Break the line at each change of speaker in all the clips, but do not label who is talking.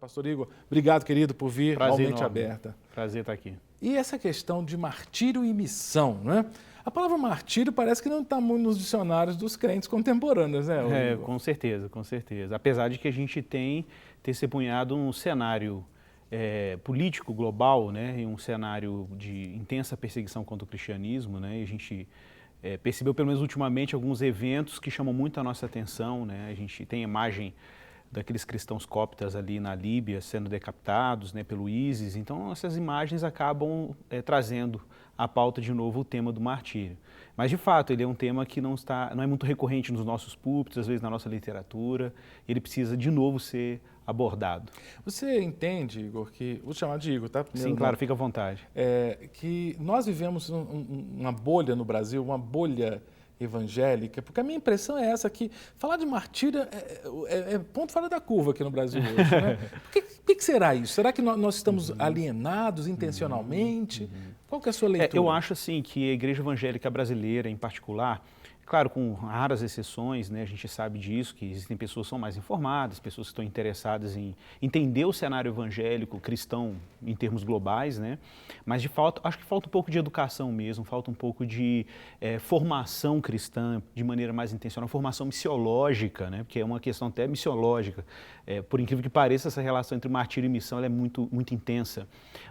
Pastor Igor, obrigado, querido, por vir ao Mente
enorme.
Aberta.
Prazer estar aqui.
E essa questão de martírio e missão, né? A palavra martírio parece que não está muito nos dicionários dos crentes contemporâneos, né? Igor?
Com certeza, com certeza. Apesar de que a gente tem testemunhado um cenário político global, né, e um cenário de intensa perseguição contra o cristianismo, né, e a gente percebeu, pelo menos ultimamente, alguns eventos que chamam muito a nossa atenção, né? A gente tem a imagem daqueles cristãos coptas ali na Líbia sendo decapitados, né, pelo ISIS. Então, essas imagens acabam trazendo à pauta de novo o tema do martírio. Mas, de fato, ele é um tema que não é muito recorrente nos nossos púlpitos, às vezes na nossa literatura. Ele precisa, de novo, ser abordado.
Você entende, Igor, que... Vou te chamar de Igor, tá? Primeiro,
sim, claro, fica à vontade.
Que nós vivemos uma bolha no Brasil, uma bolha evangélica, porque a minha impressão é essa, que falar de martírio é ponto fora da curva aqui no Brasil hoje, né? Por que será isso? Será que nós estamos alienados intencionalmente? Qual que é a sua leitura?
Eu acho assim que a igreja evangélica brasileira, em particular, claro, com raras exceções, né, a gente sabe disso, que existem pessoas que são mais informadas, pessoas que estão interessadas em entender o cenário evangélico cristão em termos globais, né, mas de fato, acho que falta um pouco de educação mesmo, falta um pouco de formação cristã de maneira mais intencional, formação missiológica, né, porque é uma questão até missiológica. Por incrível que pareça, essa relação entre martírio e missão ela é muito, muito intensa.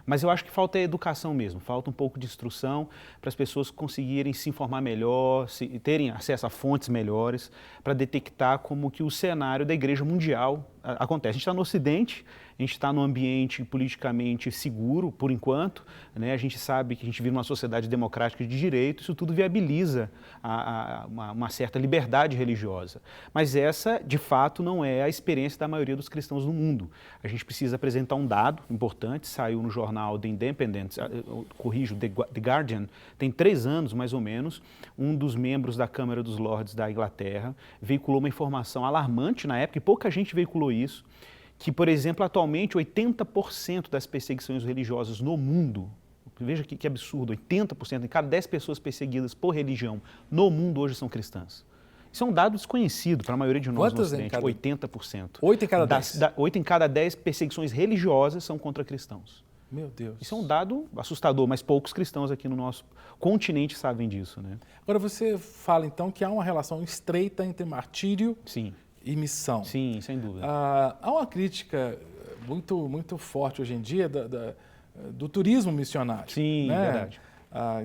Mas eu acho que falta educação mesmo, falta um pouco de instrução para as pessoas conseguirem se informar melhor, terem acesso a fontes melhores, para detectar como que o cenário da igreja mundial acontece. A gente está no Ocidente, a gente está num ambiente politicamente seguro, por enquanto, né? A gente sabe que a gente vive numa sociedade democrática de direito, isso tudo viabiliza uma certa liberdade religiosa. Mas essa, de fato, não é a experiência da maioria dos cristãos no mundo. A gente precisa apresentar um dado importante, saiu no jornal The Independent, corrijo, The Guardian, tem 3 anos, mais ou menos, um dos membros da Câmara dos Lordes da Inglaterra veiculou uma informação alarmante na época, e pouca gente veiculou isso, que, por exemplo, atualmente 80% das perseguições religiosas no mundo, veja que absurdo, 80%, em cada 10 pessoas perseguidas por religião no mundo hoje são cristãs. Isso é um dado desconhecido para a maioria de nós no Ocidente, 80%.
8 em cada 10?
8 em cada 10 perseguições religiosas são contra cristãos.
Meu Deus.
Isso é um dado assustador, mas poucos cristãos aqui no nosso continente sabem disso, né?
Agora, você fala, então, que há uma relação estreita entre martírio e missão.
Sim, sem dúvida.
Há uma crítica muito, muito forte hoje em dia do turismo missionário.
Sim,
né?
Verdade.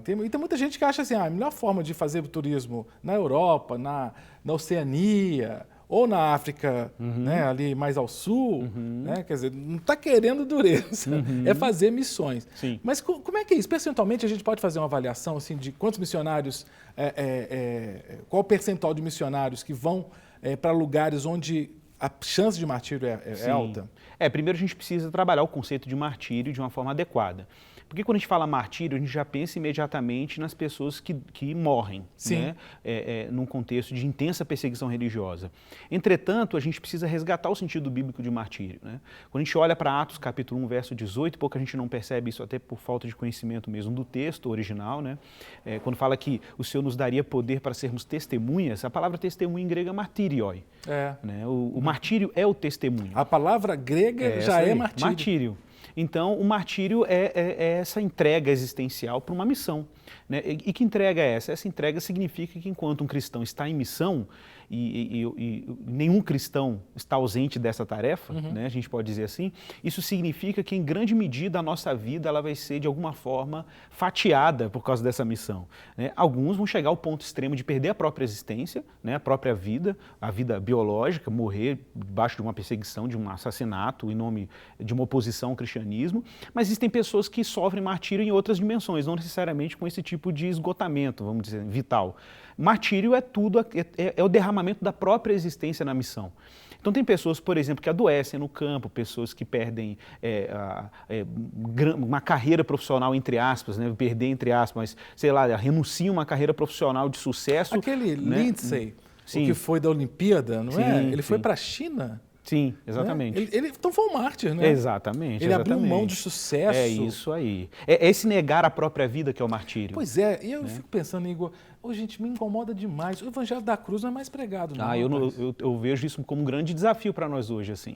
Tem muita gente que acha assim, a melhor forma de fazer turismo na Europa, na Oceania, ou na África, né, ali mais ao sul, né, quer dizer, não está querendo dureza, é fazer missões.
Sim.
Mas como é que é isso? Percentualmente, a gente pode fazer uma avaliação assim, de quantos missionários, qual o percentual de missionários que vão para lugares onde a chance de martírio é alta?
Primeiro a gente precisa trabalhar o conceito de martírio de uma forma adequada. Porque quando a gente fala martírio, a gente já pensa imediatamente nas pessoas que morrem, né? Num contexto de intensa perseguição religiosa. Entretanto, a gente precisa resgatar o sentido bíblico de martírio, né? Quando a gente olha para Atos capítulo 1, verso 18, pouca gente não percebe isso até por falta de conhecimento mesmo do texto original, né? Quando fala que o Senhor nos daria poder para sermos testemunhas, a palavra testemunha em grego é martírioi. Né? O martírio é o testemunho.
A palavra grega já é martírio.
Martírio. Então, o martírio é essa entrega existencial para uma missão, né? E que entrega é essa? Essa entrega significa que enquanto um cristão está em missão, e nenhum cristão está ausente dessa tarefa, né? A gente pode dizer assim, isso significa que em grande medida a nossa vida ela vai ser de alguma forma fatiada por causa dessa missão, né? Alguns vão chegar ao ponto extremo de perder a própria existência, né? A própria vida, a vida biológica, morrer debaixo de uma perseguição, de um assassinato em nome de uma oposição ao cristianismo, mas existem pessoas que sofrem martírio em outras dimensões, não necessariamente com esse tipo de esgotamento, vamos dizer, vital. Martírio é tudo, é o derramamento da própria existência na missão. Então tem pessoas, por exemplo, que adoecem no campo, pessoas que perdem uma carreira profissional, entre aspas, né? Perder entre aspas, mas, sei lá, renunciam a uma carreira profissional de sucesso.
Aquele
né?
Lindsay, o que foi da Olimpíada, não é? Ele foi para a China.
Sim, exatamente.
Né? Então foi um mártir, né?
Exatamente.
Ele abriu mão de sucesso.
É isso aí. É esse negar a própria vida que é o martírio.
Pois é, e eu fico pensando, Igor, Ô, gente, me incomoda demais. O Evangelho da Cruz não é mais pregado, não.
Eu vejo isso como um grande desafio para nós hoje, assim.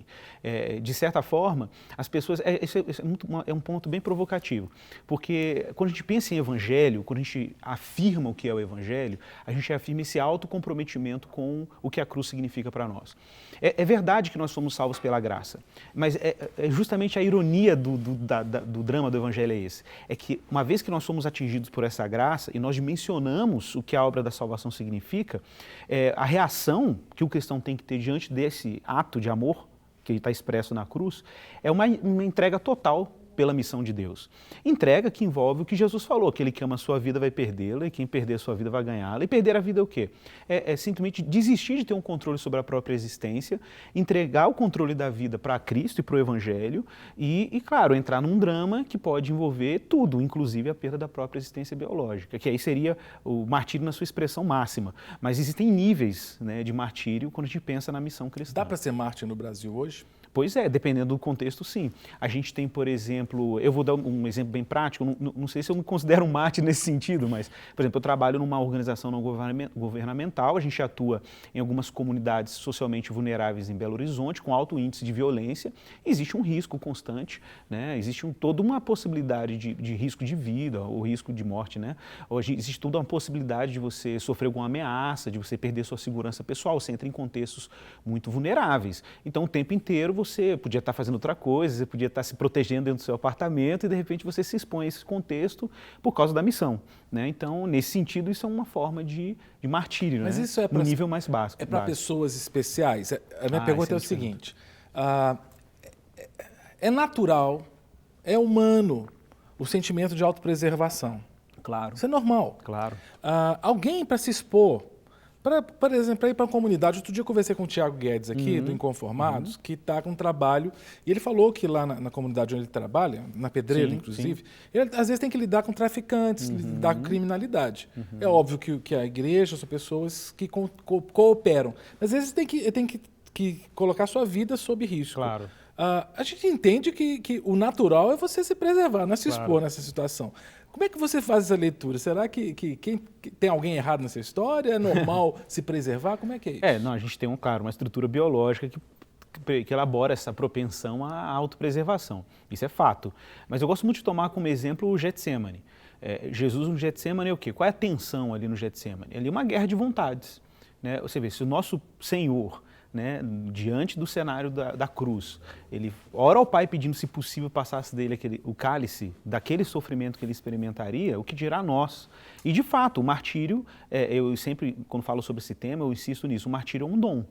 De certa forma, as pessoas... É um ponto bem provocativo, porque quando a gente pensa em Evangelho, quando a gente afirma o que é o Evangelho, a gente afirma esse autocomprometimento com o que a cruz significa para nós. É verdade que nós somos salvos pela graça, mas é justamente a ironia do drama do Evangelho é esse. É que uma vez que nós somos atingidos por essa graça e nós dimensionamos o que a obra da salvação significa, a reação que o cristão tem que ter diante desse ato de amor que está expresso na cruz é uma entrega total pela missão de Deus. Entrega que envolve o que Jesus falou, aquele que ama a sua vida vai perdê-la e quem perder a sua vida vai ganhá-la. E perder a vida é o quê? É simplesmente desistir de ter um controle sobre a própria existência, entregar o controle da vida para Cristo e para o Evangelho e, claro, entrar num drama que pode envolver tudo, inclusive a perda da própria existência biológica, que aí seria o martírio na sua expressão máxima. Mas existem níveis, né, de martírio quando a gente pensa na missão cristã.
Dá para ser mártir no Brasil hoje?
Pois é, dependendo do contexto, sim. A gente tem, por exemplo, eu vou dar um exemplo bem prático, não sei se eu me considero um mártir nesse sentido, mas, por exemplo, eu trabalho numa organização não governamental, a gente atua em algumas comunidades socialmente vulneráveis em Belo Horizonte, com alto índice de violência, existe um risco constante, né? Existe toda uma possibilidade de risco de vida, ou risco de morte, né? Hoje existe toda uma possibilidade de você sofrer alguma ameaça, de você perder sua segurança pessoal, você entra em contextos muito vulneráveis. Então, o tempo inteiro você podia estar fazendo outra coisa, você podia estar se protegendo dentro do seu apartamento e de repente você se expõe a esse contexto por causa da missão, né? Então, nesse sentido, isso é uma forma de martírio,
mas
né?
Isso é
no nível mais básico.
É para pessoas especiais? A minha pergunta é o seguinte, é natural, é humano o sentimento de autopreservação?
Claro.
Isso é normal.
Claro.
Alguém para se expor, por exemplo, para ir para uma comunidade. Outro dia eu conversei com o Tiago Guedes aqui, do Inconformados, que está com trabalho, e ele falou que lá na comunidade onde ele trabalha, na Pedreira, inclusive, ele às vezes tem que lidar com traficantes, lidar com criminalidade. É óbvio que a igreja são pessoas que cooperam, mas às vezes tem que colocar sua vida sob risco.
Claro.
A gente entende que o natural é você se preservar, não é se expor nessa situação. Como é que você faz essa leitura? Será que tem alguém errado nessa história? É normal se preservar? Como é que é isso?
Não, a gente tem, uma estrutura biológica que elabora essa propensão à autopreservação. Isso é fato. Mas eu gosto muito de tomar como exemplo o Getsemane. Jesus no Getsemane é o quê? Qual é a tensão ali no Getsemane? Ali é uma guerra de vontades, né? Você vê, se o nosso Senhor, né, diante do cenário da cruz, ele ora ao Pai pedindo, se possível, passasse dele o cálice daquele sofrimento que ele experimentaria, o que dirá nós? E de fato, o martírio, eu sempre, quando falo sobre esse tema, eu insisto nisso, o martírio é um dom,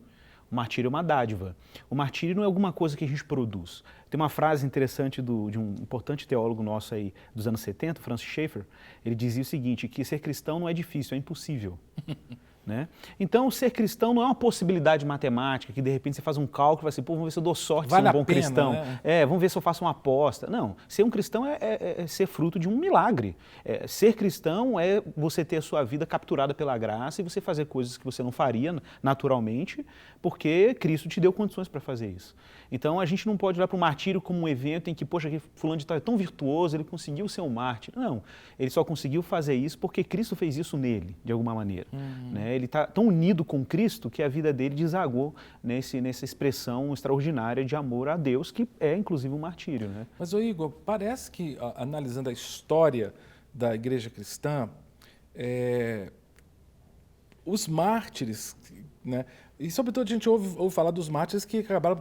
o martírio é uma dádiva, o martírio não é alguma coisa que a gente produz. Tem uma frase interessante de um importante teólogo nosso aí dos anos 70, Francis Schaeffer, ele dizia o seguinte, que ser cristão não é difícil, é impossível. Né? Então, ser cristão não é uma possibilidade matemática, que de repente você faz um cálculo e vai assim, vamos ver se eu dou sorte de ser um bom cristão. Né? Vamos ver se eu faço uma aposta. Não, ser um cristão é ser fruto de um milagre. Ser cristão é você ter a sua vida capturada pela graça e você fazer coisas que você não faria naturalmente, porque Cristo te deu condições para fazer isso. Então, a gente não pode olhar para o martírio como um evento em que, poxa, fulano de tal é tão virtuoso, ele conseguiu ser um mártir. Não, ele só conseguiu fazer isso porque Cristo fez isso nele, de alguma maneira. Né? Ele está tão unido com Cristo que a vida dele desagou nessa expressão extraordinária de amor a Deus, que é inclusive um martírio. Né?
Mas, Igor, parece que, analisando a história da igreja cristã, os mártires, né? E sobretudo a gente ouve falar dos mártires que acabaram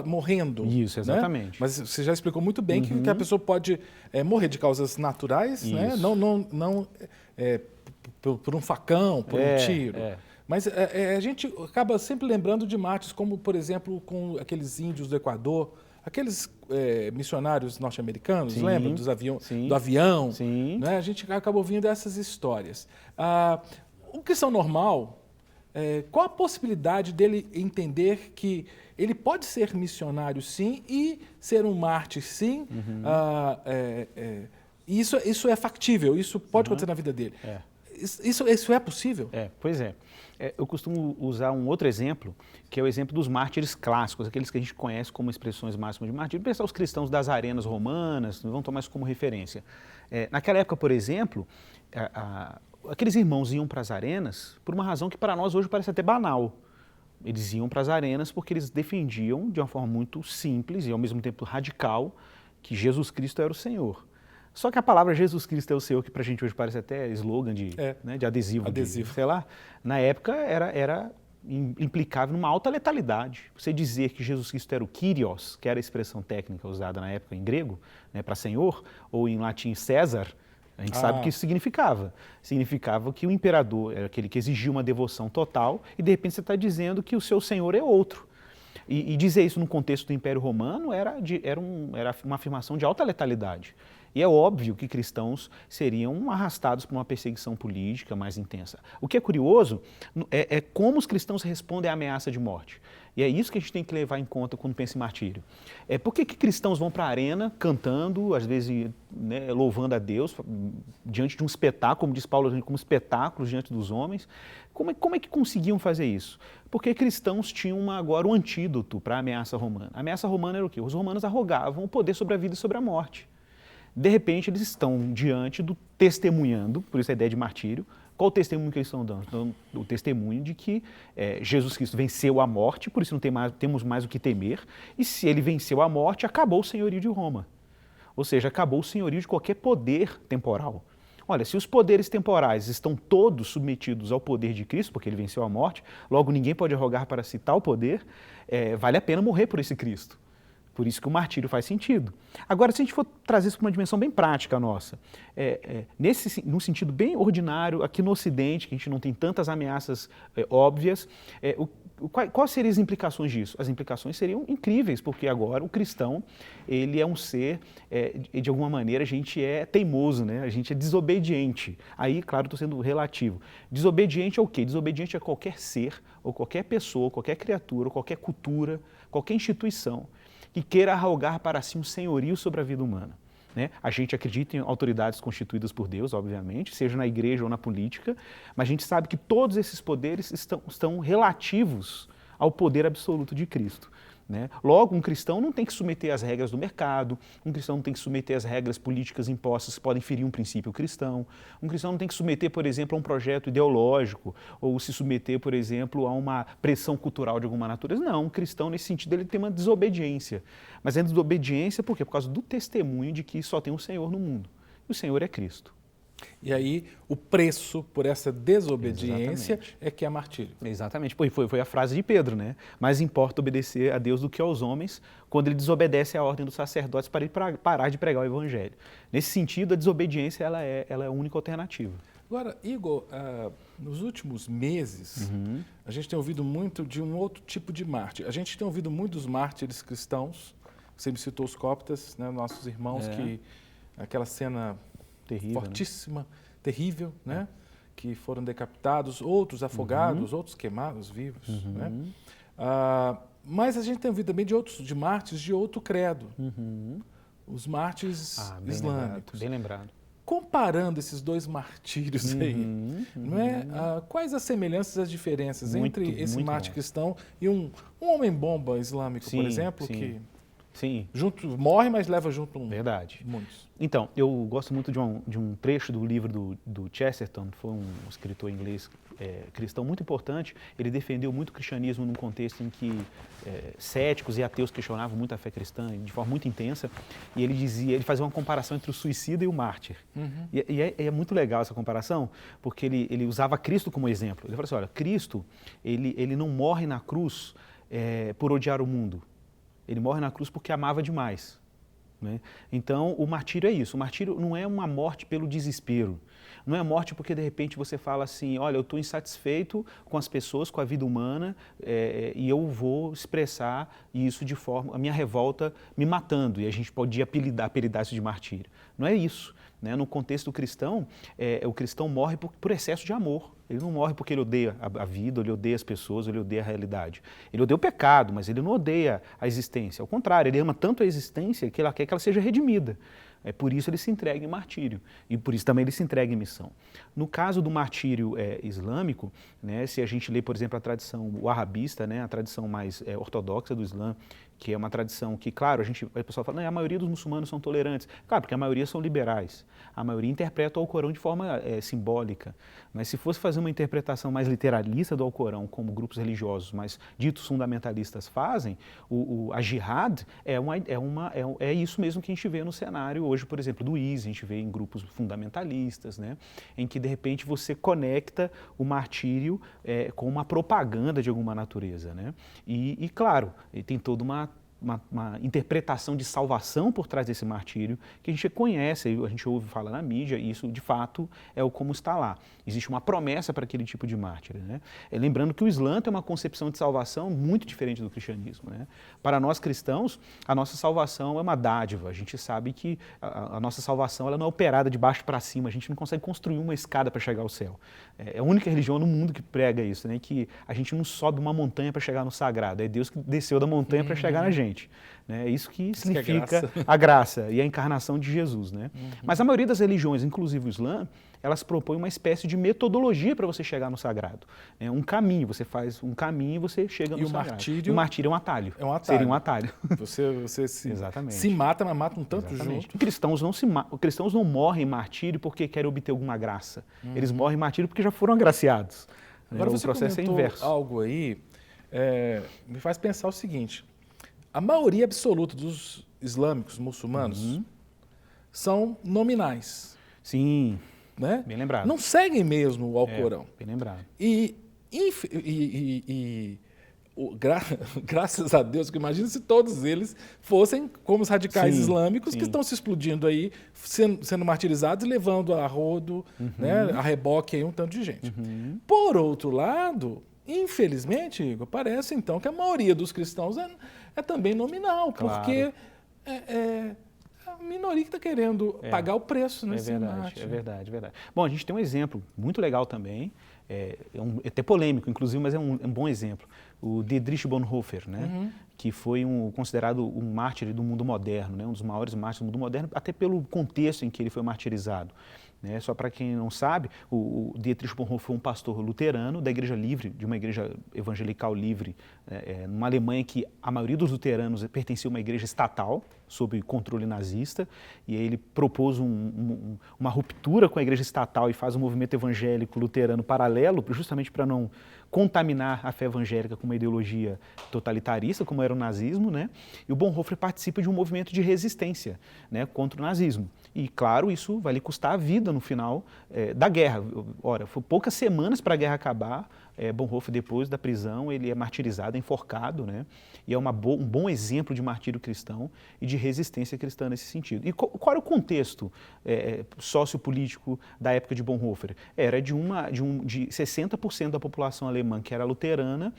morrendo.
Isso, exatamente.
Né? Mas você já explicou muito bem que a pessoa pode morrer de causas naturais, né? Não por um facão, por um tiro. Mas a gente acaba sempre lembrando de mártires, como, por exemplo, com aqueles índios do Equador, aqueles missionários norte-americanos, lembra? Do avião.
Sim.
Né? A gente acaba ouvindo essas histórias. Um cristão normal, qual a possibilidade dele entender que ele pode ser missionário, sim, e ser um mártir, sim? Isso é factível, isso pode acontecer na vida dele. Isso é possível?
Pois é. Eu costumo usar um outro exemplo, que é o exemplo dos mártires clássicos, aqueles que a gente conhece como expressões máximas de martírio. Pensar os cristãos das arenas romanas, vamos tomar isso como referência. Naquela época, por exemplo, aqueles irmãos iam para as arenas por uma razão que para nós hoje parece até banal. Eles iam para as arenas porque eles defendiam de uma forma muito simples e ao mesmo tempo radical que Jesus Cristo era o Senhor. Só que a palavra Jesus Cristo é o Senhor, que para a gente hoje parece até slogan né, de adesivo. Sei lá. Na época implicava numa alta letalidade. Você dizer que Jesus Cristo era o Kyrios, que era a expressão técnica usada na época em grego, né, para Senhor, ou em latim César, a gente sabe o que isso significava. Significava que o imperador era aquele que exigia uma devoção total e de repente você está dizendo que o seu senhor é outro. E dizer isso no contexto do Império Romano era uma afirmação de alta letalidade. E é óbvio que cristãos seriam arrastados por uma perseguição política mais intensa. O que é curioso é como os cristãos respondem à ameaça de morte. E é isso que a gente tem que levar em conta quando pensa em martírio. Por que cristãos vão para a arena cantando, às vezes, né, louvando a Deus, diante de um espetáculo, como diz Paulo, como espetáculos diante dos homens? Como é que conseguiam fazer isso? Porque cristãos tinham agora um antídoto para a ameaça romana. A ameaça romana era o quê? Os romanos arrogavam o poder sobre a vida e sobre a morte. De repente, eles estão diante do testemunhando, por isso a ideia de martírio. Qual o testemunho que eles estão dando? Então, o testemunho de que Jesus Cristo venceu a morte, por isso não temos mais o que temer, e se ele venceu a morte, acabou o senhorio de Roma. Ou seja, acabou o senhorio de qualquer poder temporal. Olha, se os poderes temporais estão todos submetidos ao poder de Cristo, porque ele venceu a morte, logo ninguém pode arrogar para si tal poder, vale a pena morrer por esse Cristo. Por isso que o martírio faz sentido. Agora, se a gente for trazer isso para uma dimensão bem prática nossa, num sentido bem ordinário, aqui no Ocidente, que a gente não tem tantas ameaças óbvias, quais seriam as implicações disso? As implicações seriam incríveis, porque agora o cristão, ele é um ser, de alguma maneira, a gente é teimoso, né? A gente é desobediente. Aí, claro, estou sendo relativo. Desobediente ao quê? Desobediente a qualquer ser, ou qualquer pessoa, qualquer criatura, ou qualquer cultura, qualquer instituição que queira arrogar para si um senhorio sobre a vida humana. Né? A gente acredita em autoridades constituídas por Deus, obviamente, seja na igreja ou na política, mas a gente sabe que todos esses poderes estão relativos ao poder absoluto de Cristo. Né? Logo, um cristão não tem que submeter às regras do mercado, um cristão não tem que submeter às regras políticas impostas que podem ferir um princípio cristão, um cristão não tem que submeter, por exemplo, a um projeto ideológico ou se submeter, por exemplo, a uma pressão cultural de alguma natureza. Não, um cristão, nesse sentido, ele tem uma desobediência. Mas é desobediência por quê? Por causa do testemunho de que só tem um Senhor no mundo. E o Senhor é Cristo.
E aí, o preço por essa desobediência é que é martírio.
Exatamente. Foi a frase de Pedro, né? Mais importa obedecer a Deus do que aos homens quando ele desobedece à ordem dos sacerdotes para ele parar de pregar o evangelho. Nesse sentido, a desobediência ela é a única alternativa.
Agora, Igor, nos últimos meses, a gente tem ouvido muito de um outro tipo de mártir. A gente tem ouvido muitos mártires cristãos, você me citou os coptas, né, nossos irmãos, que aquela cena terrível, fortíssima, né? Terrível, né? Que foram decapitados, outros afogados, outros queimados vivos. Né? Mas a gente tem ouvido também de mártires de outro credo, os mártires islâmicos.
Bem lembrado.
Comparando esses dois martírios aí, não é? Quais as semelhanças e as diferenças entre esse mártir cristão e um homem-bomba islâmico, por exemplo, que...
Sim.
Morre, mas leva junto
Verdade.
Muitos.
Então, eu gosto muito de um trecho do livro do Chesterton, foi um escritor inglês cristão muito importante. Ele defendeu muito o cristianismo num contexto em que céticos e ateus questionavam muito a fé cristã de forma muito intensa. E ele fazia uma comparação entre o suicida e o mártir. E é muito legal essa comparação, porque ele usava Cristo como exemplo. Ele falou assim, olha, Cristo, ele não morre na cruz por odiar o mundo. Ele morre na cruz porque amava demais. Né? Então, o martírio é isso. O martírio não é uma morte pelo desespero. Não é morte porque, de repente, você fala assim, olha, eu estou insatisfeito com as pessoas, com a vida humana, e eu vou expressar isso de forma, a minha revolta me matando, e a gente pode apelidar isso de martírio. Não é isso. Né? No contexto cristão, o cristão morre por excesso de amor. Ele não morre porque ele odeia a vida, ele odeia as pessoas, ele odeia a realidade. Ele odeia o pecado, mas ele não odeia a existência. Ao contrário, ele ama tanto a existência que ele quer que ela seja redimida. Por isso ele se entrega em martírio e por isso também ele se entrega em missão. No caso do martírio islâmico, né, se a gente lê, por exemplo, a tradição wahhabista, né, a tradição mais ortodoxa do Islã, que é uma tradição que, claro, a pessoa fala, não, a maioria dos muçulmanos são tolerantes. Claro, porque a maioria são liberais. A maioria interpreta o Alcorão de forma simbólica. Mas se fosse fazer uma interpretação mais literalista do Alcorão, como grupos religiosos mais ditos fundamentalistas fazem, a jihad é isso mesmo que a gente vê no cenário hoje, por exemplo, do ISIS, a gente vê em grupos fundamentalistas, né, em que, de repente, você conecta o martírio com uma propaganda de alguma natureza. Né? E claro, tem toda uma interpretação de salvação por trás desse martírio que a gente conhece, a gente ouve falar na mídia, e isso de fato é como está lá. Existe uma promessa para aquele tipo de mártir. Né? Lembrando que o Islã tem uma concepção de salvação muito diferente do cristianismo. Né? Para nós cristãos, a nossa salvação é uma dádiva. A gente sabe que a nossa salvação ela não é operada de baixo para cima, a gente não consegue construir uma escada para chegar ao céu. É a única religião no mundo que prega isso, né? Que a gente não sobe uma montanha para chegar no sagrado, é Deus que desceu da montanha para chegar na gente. É isso que significa a graça e a encarnação de Jesus. Né? Mas a maioria das religiões, inclusive o Islã, elas propõem uma espécie de metodologia para você chegar no sagrado. Um caminho, você faz um caminho e você chega no sagrado. E o martírio é um atalho. Seria um atalho.
Você se mata, mas mata um tanto junto.
Cristãos não morrem em martírio porque querem obter alguma graça. Eles morrem em martírio porque já foram agraciados.
Agora
o processo é inverso.
Algo aí me faz pensar o seguinte. A maioria absoluta dos islâmicos, muçulmanos, são nominais.
Sim,
né?
Bem lembrado.
Não seguem mesmo o Alcorão.
Bem lembrado.
Graças a Deus, que imagina se todos eles fossem como os radicais islâmicos que estão se explodindo aí, sendo martirizados e levando a rodo, né, a reboque aí um tanto de gente. Por outro lado, infelizmente, Igor, parece então que a maioria dos cristãos é também nominal, porque a minoria que está querendo pagar o preço nesse embate.
É verdade. Bom, a gente tem um exemplo muito legal também, é até polêmico, inclusive, mas é um bom exemplo. O Dietrich Bonhoeffer, né? Que foi considerado um mártir do mundo moderno, né? Um dos maiores mártires do mundo moderno, até pelo contexto em que ele foi martirizado. Né? Só para quem não sabe, o Dietrich Bonhoeffer foi um pastor luterano da Igreja Livre, de uma igreja evangelical livre, numa Alemanha que a maioria dos luteranos pertencia a uma igreja estatal, sob controle nazista, e aí ele propôs uma ruptura com a igreja estatal e faz um movimento evangélico luterano paralelo, justamente para não contaminar a fé evangélica com uma ideologia totalitarista, como era o nazismo, né? E o Bonhoeffer participa de um movimento de resistência, né, contra o nazismo. E, claro, isso vai lhe custar a vida no final da guerra. Ora, foi poucas semanas para a guerra acabar, Bonhoeffer, depois da prisão, ele é martirizado, é enforcado, né? E é um bom exemplo de martírio cristão e de resistência cristã nesse sentido. E qual era o contexto sociopolítico da época de Bonhoeffer? Era de 60% da população alemã que era luterana,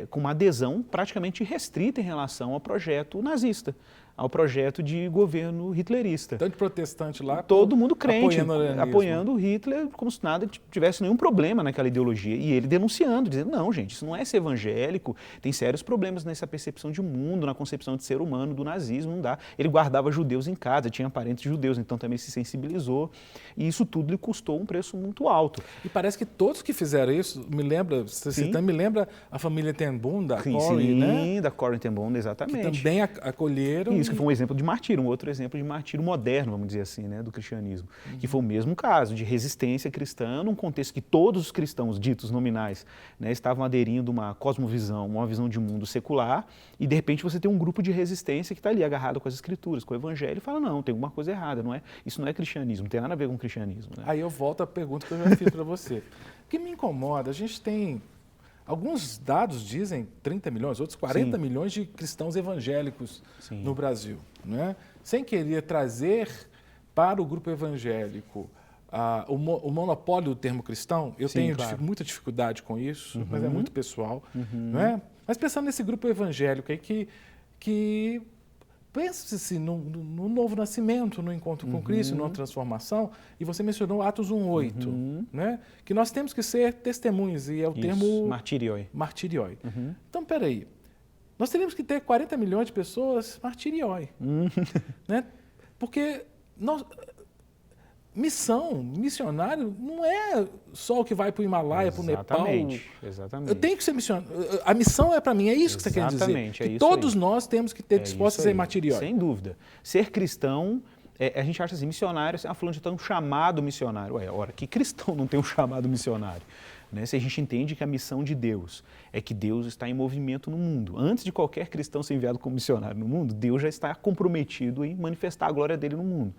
com uma adesão praticamente restrita em relação ao projeto nazista, ao projeto de governo hitlerista.
Tanto protestante lá,
todo mundo crente, apoiando Hitler como se nada tivesse nenhum problema naquela ideologia. E ele denunciando, dizendo, não, gente, isso não é ser evangélico, tem sérios problemas nessa percepção de mundo, na concepção de ser humano do nazismo, não dá. Ele guardava judeus em casa, tinha parentes judeus, então também se sensibilizou. E isso tudo lhe custou um preço muito alto.
E parece que todos que fizeram isso, me lembra a família Ten Boom, da Corrie, né?
Sim, da Corrie Ten Boom, exatamente.
Que também acolheram.
Isso que foi um exemplo de martírio, um outro exemplo de martírio moderno, vamos dizer assim, né, do cristianismo. Que foi o mesmo caso, de resistência cristã, num contexto que todos os cristãos ditos nominais, né, estavam aderindo a uma cosmovisão, uma visão de mundo secular, e de repente você tem um grupo de resistência que está ali agarrado com as escrituras, com o evangelho, e fala, não, tem alguma coisa errada, isso não é cristianismo, não tem nada a ver com cristianismo. Né?
Aí eu volto à pergunta que eu já fiz para você. O que me incomoda, a gente tem... Alguns dados dizem 30 milhões, outros 40 milhões de cristãos evangélicos no Brasil. Né? Sem querer trazer para o grupo evangélico o monopólio do termo cristão, eu tenho muita dificuldade com isso, mas é muito pessoal. Né? Mas pensando nesse grupo evangélico aí que pensa-se no novo nascimento, no encontro com Cristo, numa transformação, e você mencionou Atos 1:8, né? Que nós temos que ser testemunhas, e é o termo...
Martirioi.
Martirioi. Então, peraí, nós teríamos que ter 40 milhões de pessoas martirioi, né? Porque missionário, não é só o que vai para o Himalaia, para o Nepal.
Exatamente.
Eu tenho que ser missionário. A missão é para mim, é isso que você quer dizer.
Exatamente, é
que
isso
todos
aí.
nós temos que ter dispostos a ser martirióis.
Sem dúvida. Ser cristão, a gente acha assim, missionário, falando de ter um chamado missionário. Ora, que cristão não tem um chamado missionário? Né? Se a gente entende que a missão de Deus é que Deus está em movimento no mundo. Antes de qualquer cristão ser enviado como missionário no mundo, Deus já está comprometido em manifestar a glória dele no mundo.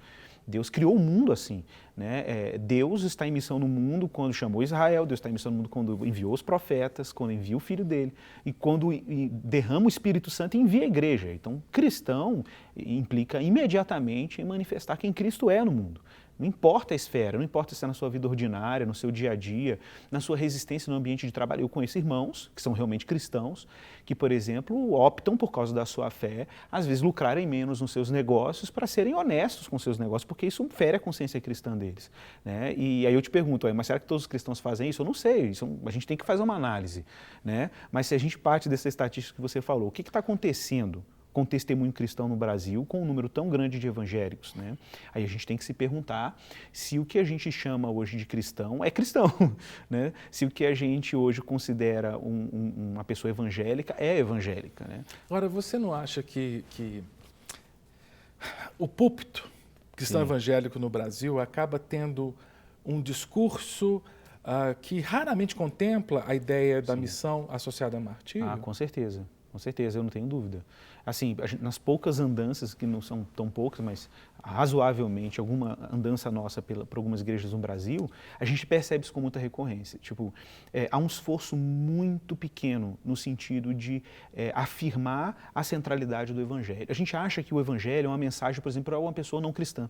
Deus criou o mundo assim, né? Deus está em missão no mundo quando chamou Israel, Deus está em missão no mundo quando enviou os profetas, quando envia o Filho dele e quando derrama o Espírito Santo e envia a igreja. Então, cristão implica imediatamente em manifestar quem Cristo é no mundo. Não importa a esfera, não importa se é na sua vida ordinária, no seu dia a dia, na sua resistência no ambiente de trabalho. Eu conheço irmãos que são realmente cristãos, que, por exemplo, optam por causa da sua fé, às vezes lucrarem menos nos seus negócios para serem honestos com seus negócios, porque isso fere a consciência cristã deles. Né? E aí eu te pergunto, mas será que todos os cristãos fazem isso? Eu não sei, a gente tem que fazer uma análise. Né? Mas se a gente parte dessa estatística que você falou, o que está acontecendo com o testemunho cristão no Brasil, com um número tão grande de evangélicos, né? Aí a gente tem que se perguntar se o que a gente chama hoje de cristão é cristão, né? Se o que a gente hoje considera uma pessoa evangélica é evangélica, né?
Agora, você não acha que o púlpito cristão evangélico no Brasil acaba tendo um discurso que raramente contempla a ideia da missão associada a martírio?
Com certeza, eu não tenho dúvida. Assim, nas poucas andanças, que não são tão poucas, mas razoavelmente, alguma andança nossa por algumas igrejas no Brasil, a gente percebe isso com muita recorrência. Tipo, há um esforço muito pequeno no sentido de afirmar a centralidade do Evangelho. A gente acha que o Evangelho é uma mensagem, por exemplo, para uma pessoa não cristã.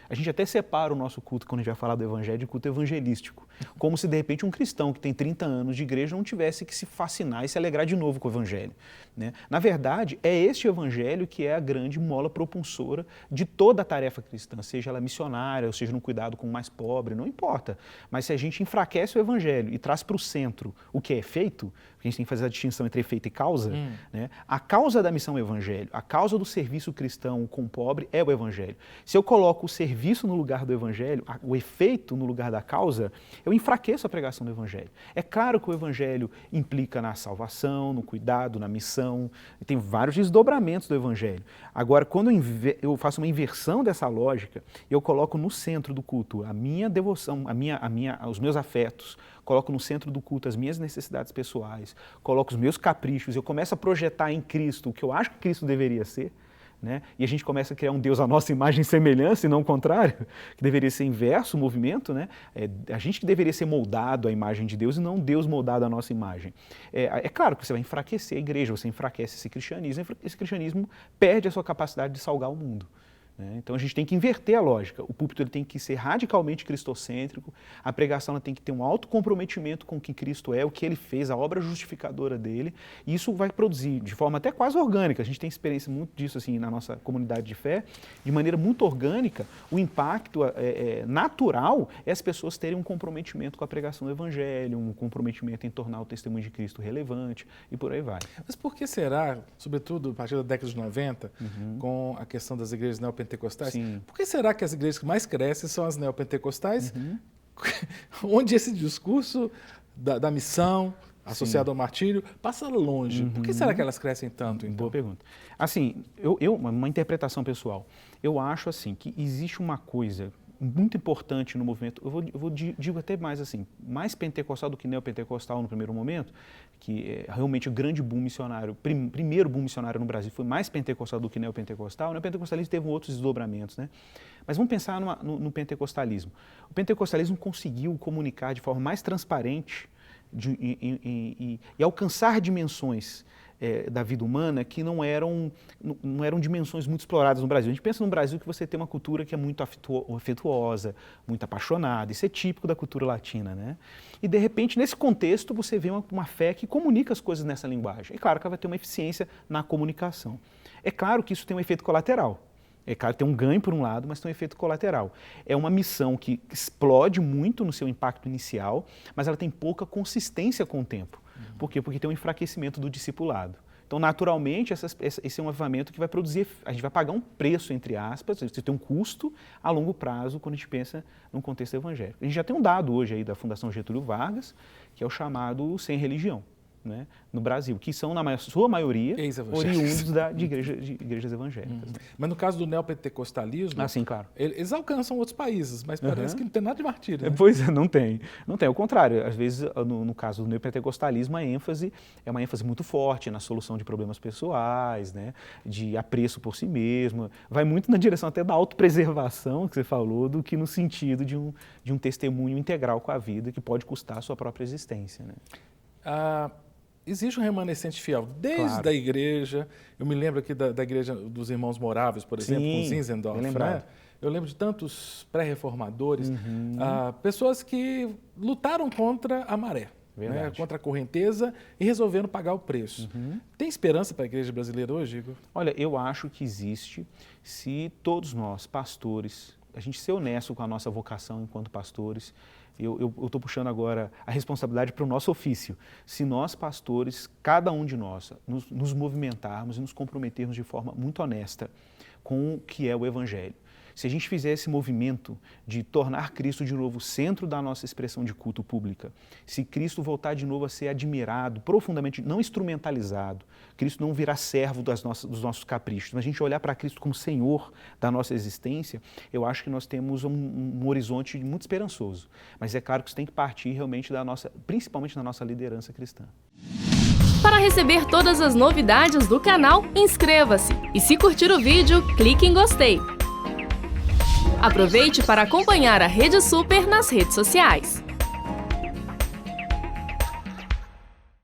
A gente até separa o nosso culto, quando a gente vai falar do Evangelho, de culto evangelístico. Como se, de repente, um cristão que tem 30 anos de igreja não tivesse que se fascinar e se alegrar de novo com o Evangelho. Né? Na verdade, é este Evangelho que é a grande mola propulsora de toda a tarefa cristã, seja ela missionária, ou seja no cuidado com o mais pobre, não importa. Mas se a gente enfraquece o Evangelho e traz para o centro o que é efeito, porque a gente tem que fazer a distinção entre efeito e causa, né? A causa da missão é o Evangelho, a causa do serviço cristão com o pobre é o Evangelho. Se eu coloco o serviço no lugar do Evangelho, o efeito no lugar da causa, eu enfraqueço a pregação do Evangelho. É claro que o Evangelho implica na salvação, no cuidado, na missão, tem vários desdobramentos do Evangelho. Agora, quando eu faço uma inversão dessa lógica, eu coloco no centro do culto a minha devoção, os meus afetos, coloco no centro do culto as minhas necessidades pessoais, coloco os meus caprichos, eu começo a projetar em Cristo o que eu acho que Cristo deveria ser, né? E a gente começa a criar um Deus à nossa imagem e semelhança, e não o contrário, que deveria ser inverso o movimento, né? A gente que deveria ser moldado à imagem de Deus e não Deus moldado à nossa imagem. É claro que você vai enfraquecer a igreja, você enfraquece esse cristianismo perde a sua capacidade de salgar o mundo. Então a gente tem que inverter a lógica. O púlpito ele tem que ser radicalmente cristocêntrico, a pregação ela tem que ter um alto comprometimento com o que Cristo é, o que ele fez, a obra justificadora dele, e isso vai produzir de forma até quase orgânica. A gente tem experiência muito disso assim, na nossa comunidade de fé, de maneira muito orgânica, o impacto natural é as pessoas terem um comprometimento com a pregação do Evangelho, um comprometimento em tornar o testemunho de Cristo relevante e por aí vai.
Mas por que será, sobretudo a partir da década de 90, com a questão das igrejas neopentecostais, por que será que as igrejas que mais crescem são as neopentecostais, onde esse discurso da missão associado ao martírio passa longe? Por que será que elas crescem tanto, então?
Boa pergunta. Assim, uma interpretação pessoal, eu acho assim que existe uma coisa muito importante no movimento, digo até mais assim, mais pentecostal do que neopentecostal no primeiro momento, que realmente o grande boom missionário, primeiro boom missionário no Brasil foi mais pentecostal do que neopentecostal. O neopentecostalismo teve outros desdobramentos, né? Mas vamos pensar no pentecostalismo. O pentecostalismo conseguiu comunicar de forma mais transparente e alcançar dimensões da vida humana que não eram dimensões muito exploradas no Brasil. A gente pensa no Brasil que você tem uma cultura que é muito afetuosa, muito apaixonada, isso é típico da cultura latina, né? E de repente, nesse contexto, você vê uma fé que comunica as coisas nessa linguagem. É claro que ela vai ter uma eficiência na comunicação. É claro que isso tem um efeito colateral. É claro, tem um ganho por um lado, mas tem um efeito colateral. É uma missão que explode muito no seu impacto inicial, mas ela tem pouca consistência com o tempo. Por quê? Porque tem um enfraquecimento do discipulado. Então, naturalmente, esse é um avivamento que vai produzir, a gente vai pagar um preço, entre aspas, você tem um custo a longo prazo quando a gente pensa num contexto evangélico. A gente já tem um dado hoje aí da Fundação Getúlio Vargas, que é o chamado Sem Religião, né, no Brasil, que são, na sua maioria, oriundos de igrejas evangélicas.
Mas no caso do neopentecostalismo,
sim, claro.
Eles alcançam outros países, mas parece que não tem nada de martírio. Né?
Pois é, não tem. Ao contrário, às vezes, no caso do neopentecostalismo, a ênfase é uma ênfase muito forte na solução de problemas pessoais, né, de apreço por si mesmo, vai muito na direção até da autopreservação, que você falou, do que no sentido de um testemunho integral com a vida, que pode custar a sua própria existência, né?
Existe um remanescente fiel, desde a igreja, eu me lembro aqui da igreja dos Irmãos Moráveis, por exemplo, com Zinzendorf, né? Eu lembro de tantos pré-reformadores, pessoas que lutaram contra a maré, né? Contra a correnteza e resolveram pagar o preço. Tem esperança para a igreja brasileira hoje, Igor?
Olha, eu acho que existe, se todos nós, pastores, a gente ser honesto com a nossa vocação enquanto pastores. Eu estou puxando agora a responsabilidade para o nosso ofício. Se nós, pastores, cada um de nós, nos movimentarmos e nos comprometermos de forma muito honesta com o que é o Evangelho. Se a gente fizer esse movimento de tornar Cristo de novo o centro da nossa expressão de culto pública, se Cristo voltar de novo a ser admirado, profundamente, não instrumentalizado, Cristo não virá servo dos nossos caprichos, mas a gente olhar para Cristo como Senhor da nossa existência, eu acho que nós temos um horizonte muito esperançoso. Mas é claro que isso tem que partir realmente principalmente da nossa liderança cristã.
Para receber todas as novidades do canal, inscreva-se e se curtir o vídeo, clique em gostei. Aproveite para acompanhar a Rede Super nas redes sociais.